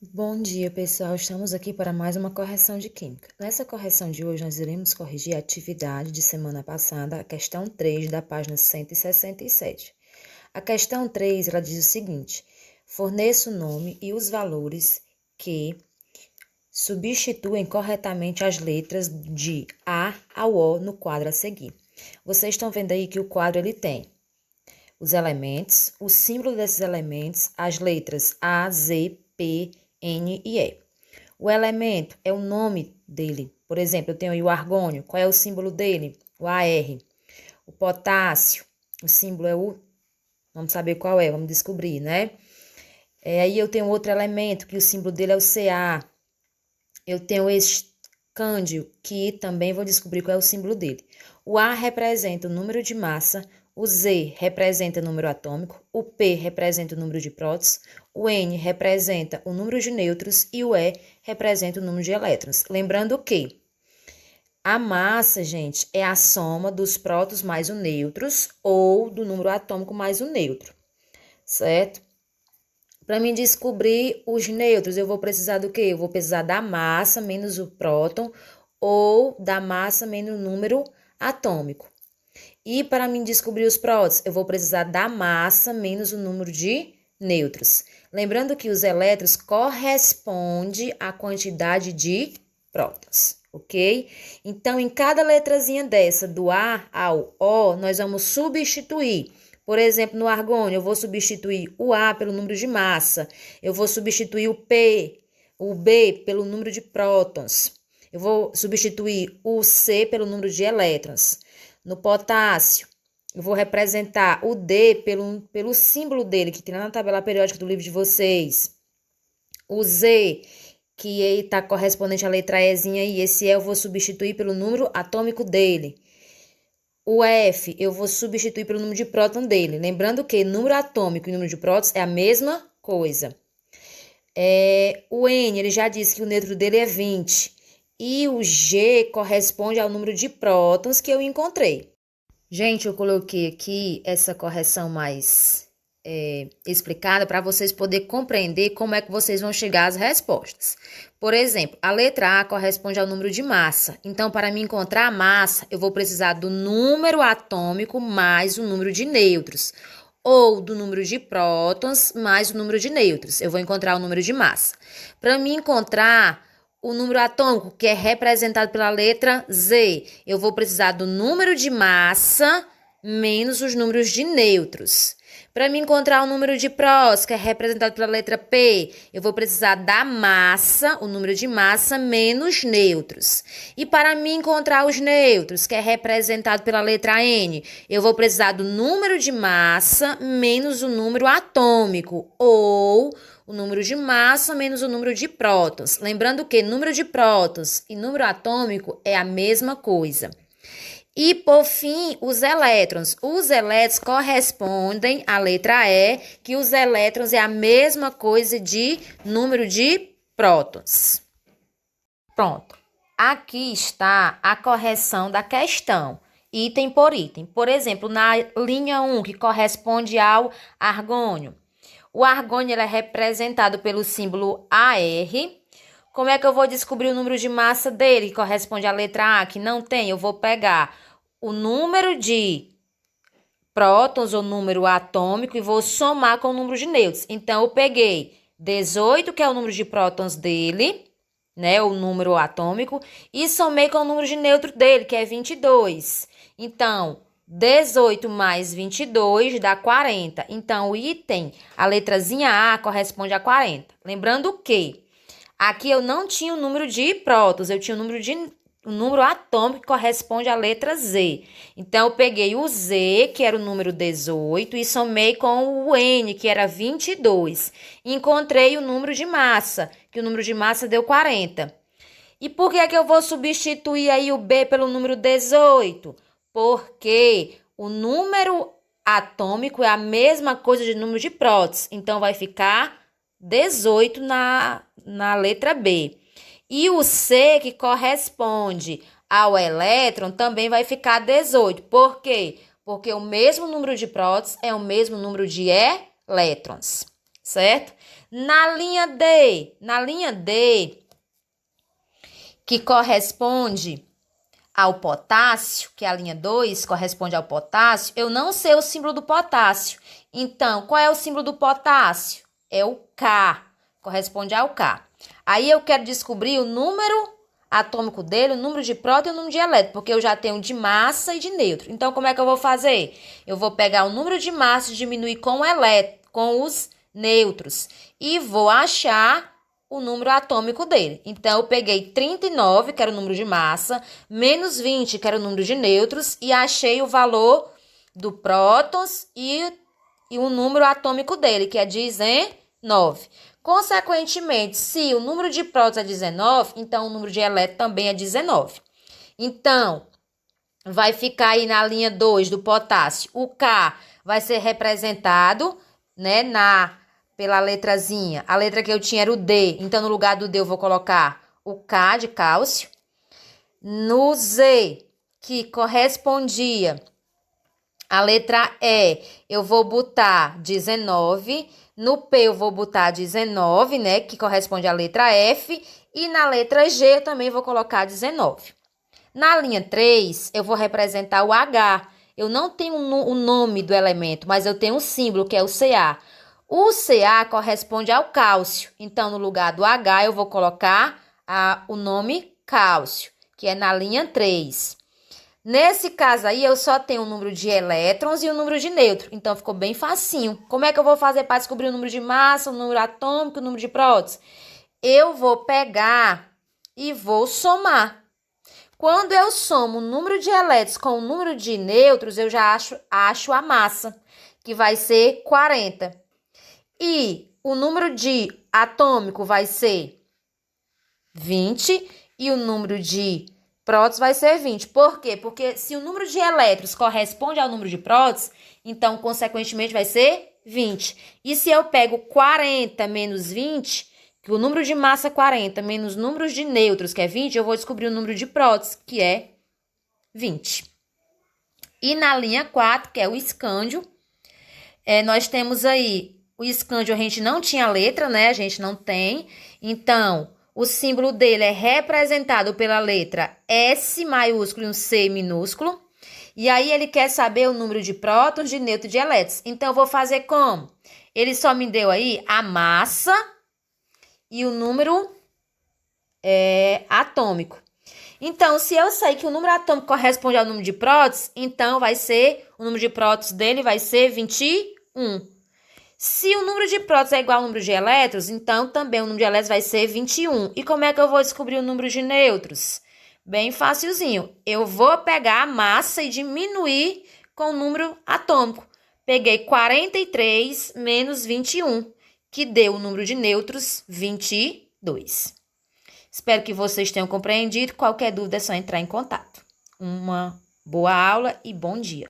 Bom dia, pessoal. Estamos aqui para mais uma correção de química. Nessa correção de hoje, nós iremos corrigir a atividade de semana passada, a questão 3 da página 167. A questão 3, ela diz o seguinte: forneça o nome e os valores que substituem corretamente as letras de A ao O no quadro a seguir. Vocês estão vendo aí que o quadro ele tem os elementos, o símbolo desses elementos, as letras A, Z, P, N e E. O elemento é o nome dele. Por exemplo, eu tenho aí o argônio. Qual é o símbolo dele? O AR. O potássio, o símbolo é o... Vamos saber qual é, vamos descobrir, né? Aí eu tenho outro elemento, que o símbolo dele é o Ca. Eu tenho o escândio, que também vou descobrir qual é o símbolo dele. O A representa o número de massa, o Z representa o número atômico, o P representa o número de prótons, o N representa o número de nêutrons e o E representa o número de elétrons. Lembrando que a massa, gente, é a soma dos prótons mais os nêutrons ou do número atômico mais o nêutron, certo? Para mim descobrir os nêutrons, eu vou precisar do quê? Eu vou precisar da massa menos o próton ou da massa menos o número atômico. E para mim descobrir os prótons, eu vou precisar da massa menos o número de nêutrons. Lembrando que os elétrons correspondem à quantidade de prótons, ok? Então, em cada letrazinha dessa, do A ao O, nós vamos substituir. Por exemplo, no argônio, eu vou substituir o A pelo número de massa. Eu vou substituir o B pelo número de prótons. Eu vou substituir o C pelo número de elétrons. No potássio, eu vou representar o D pelo símbolo dele, que tem lá na tabela periódica do livro de vocês. O Z, que está correspondente à letra Ezinha aí, esse E eu vou substituir pelo número atômico dele. O F, eu vou substituir pelo número de próton dele. Lembrando que número atômico e número de prótons é a mesma coisa. O N, ele já disse que o neutro dele é 20. E o G corresponde ao número de prótons que eu encontrei. Gente, eu coloquei aqui essa correção mais explicada para vocês poderem compreender como é que vocês vão chegar às respostas. Por exemplo, a letra A corresponde ao número de massa. Então, para me encontrar a massa, eu vou precisar do número atômico mais o número de nêutrons. Ou do número de prótons mais o número de nêutrons. Eu vou encontrar o número de massa. Para me encontrar o número atômico, que é representado pela letra Z, eu vou precisar do número de massa menos os números de nêutrons. Para me encontrar o número de prótons, que é representado pela letra P, eu vou precisar da massa, o número de massa, menos nêutrons. E para me encontrar os nêutrons, que é representado pela letra N, eu vou precisar do número de massa menos o número atômico, ou o número de massa menos o número de prótons. Lembrando que número de prótons e número atômico é a mesma coisa. E, por fim, os elétrons. Os elétrons correspondem à letra E, que os elétrons é a mesma coisa de número de prótons. Pronto. Aqui está a correção da questão, item por item. Por exemplo, na linha 1, que corresponde ao argônio. O argônio ele é representado pelo símbolo AR. Como é que eu vou descobrir o número de massa dele, que corresponde à letra A, que não tem? Eu vou pegar o número de prótons, ou número atômico, e vou somar com o número de nêutrons. Então, eu peguei 18, que é o número de prótons dele, né, o número atômico, e somei com o número de nêutron dele, que é 22. Então, 18 mais 22 dá 40. Então, o item, a letrazinha A, corresponde a 40. Lembrando que aqui eu não tinha o número de prótons, eu tinha o número atômico que corresponde à letra Z. Então, eu peguei o Z, que era o número 18, e somei com o N, que era 22. Encontrei o número de massa, que o número de massa deu 40. E por que é que eu vou substituir aí o B pelo número 18? Porque o número atômico é a mesma coisa de número de prótons. Então, vai ficar 18 na letra B. E o C, que corresponde ao elétron, também vai ficar 18. Por quê? Porque o mesmo número de prótons é o mesmo número de elétrons, certo? Na linha D, que corresponde ao potássio, que é a linha 2, corresponde ao potássio, eu não sei o símbolo do potássio. Então, qual é o símbolo do potássio? É o K, corresponde ao K. Aí eu quero descobrir o número atômico dele, o número de próton e o número de elétron, porque eu já tenho de massa e de neutro. Então, como é que eu vou fazer? Eu vou pegar o número de massa e diminuir com os nêutrons e vou achar o número atômico dele. Então, eu peguei 39, que era o número de massa, menos 20, que era o número de nêutrons, e achei o valor do prótons e o número atômico dele, que é 19. Consequentemente, se o número de prótons é 19, então o número de elétrons também é 19. Então, vai ficar aí na linha 2 do potássio. O K vai ser representado, né, pela letrazinha. A letra que eu tinha era o D. Então, no lugar do D, eu vou colocar o K de cálcio. No Z, que correspondia a letra E, eu vou botar 19. No P, eu vou botar 19, né, que corresponde à letra F. E na letra G, eu também vou colocar 19. Na linha 3, eu vou representar o H. Eu não tenho o nome do elemento, mas eu tenho um símbolo, que é o Ca. O Ca corresponde ao cálcio. Então, no lugar do H, eu vou colocar o nome cálcio, que é na linha 3. Nesse caso aí, eu só tenho o número de elétrons e o número de nêutrons. Então, ficou bem facinho. Como é que eu vou fazer para descobrir o número de massa, o número atômico, o número de prótons? Eu vou pegar e vou somar. Quando eu somo o número de elétrons com o número de nêutrons, eu já acho a massa, que vai ser 40. E o número de atômico vai ser 20 e o número de prótons vai ser 20. Por quê? Porque se o número de elétrons corresponde ao número de prótons, então, consequentemente, vai ser 20. E se eu pego 40 menos 20, que o número de massa é 40 menos o número de nêutrons, que é 20, eu vou descobrir o número de prótons, que é 20. E na linha 4, que é o escândio, nós temos aí o escândio, a gente não tinha letra, né? A gente não tem. Então, o símbolo dele é representado pela letra S maiúsculo e um C minúsculo. E aí, ele quer saber o número de prótons, de nêutrons e de elétrons. Então, eu vou fazer como? Ele só me deu aí a massa e o número atômico. Então, se eu sei que o número atômico corresponde ao número de prótons, então o número de prótons dele vai ser 21. Se o número de prótons é igual ao número de elétrons, então também o número de elétrons vai ser 21. E como é que eu vou descobrir o número de nêutrons? Bem facilzinho. Eu vou pegar a massa e diminuir com o número atômico. Peguei 43 menos 21, que deu o número de nêutrons 22. Espero que vocês tenham compreendido. Qualquer dúvida é só entrar em contato. Uma boa aula e bom dia.